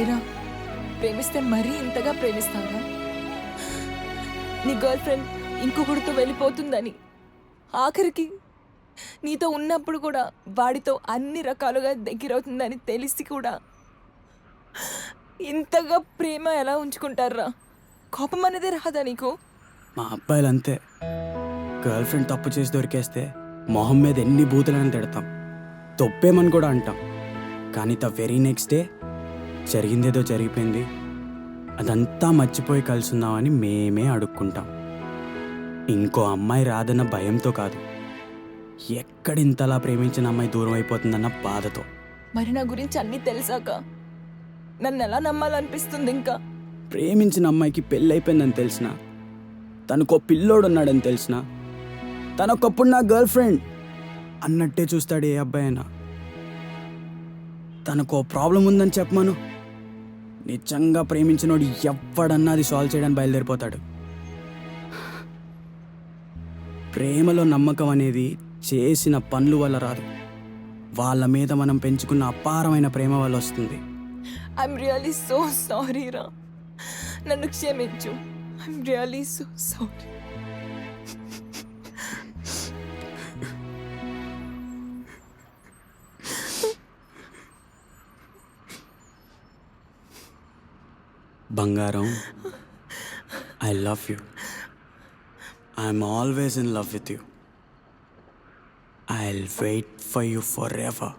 ఏరా, ప్రేమిస్తే మరీ ఇంతగా ప్రేమిస్తారా? నీ గర్ల్ ఫ్రెండ్ ఇంకొకరితో వెళ్ళిపోతుందని, ఆఖరికి నీతో ఉన్నప్పుడు కూడా వాడితో అన్ని రకాలుగా దగ్గరవుతుందని తెలిసి కూడా ఇంతగా ప్రేమ ఎలా ఉంచుకుంటారా? కోపం అనేది రాదా నీకు? మా అబ్బాయిలు అంతే. గర్ల్ ఫ్రెండ్ తప్పు చేసి దొరికేస్తే మొహం మీద ఎన్ని బూతులని తిడతాం, తొప్పేమని కూడా అంటాం. కానీ ద వెరీ నెక్స్ట్ డే జరిగిందేదో జరిగిపోయింది, అదంతా మర్చిపోయి కలుసుందామని మేమే అడుక్కుంటాం. ఇంకో అమ్మాయి రాదన్న భయంతో కాదు, ఎక్కడింతలా ప్రేమించిన అమ్మాయి దూరం అయిపోతుందన్న బాధతో. మరి నా గురించి అన్నీ తెలిసాక నన్ను ఎలా నమ్మాలనిపిస్తుంది? ఇంకా ప్రేమించిన అమ్మాయికి పెళ్ళైపోయిందని తెలిసిన, తనకో పిల్లోడు ఉన్నాడని తెలిసిన, తనొకప్పుడు నా గర్ల్ ఫ్రెండ్ అన్నట్టే చూస్తాడు ఏ అబ్బాయి అయినా. తనకో ప్రాబ్లం ఉందని చెప్పమను, నిజంగా ప్రేమించినోడు ఎవ్వడన్నా అది సాల్వ్ చేయడానికి బయలుదేరిపోతాడు. ప్రేమలో నమ్మకం అనేది చేసిన పనుల వల్ల రాదు, వాళ్ళ మీద మనం పెంచుకున్న అపారమైన ప్రేమ వల్ల వస్తుంది. ఐఎమ్ రియలీ సో సారీ రా, నన్ను క్షమించు. I'm really so sorry. బంగారం, I love you. I'm always in love with you. I'll wait for you for ever.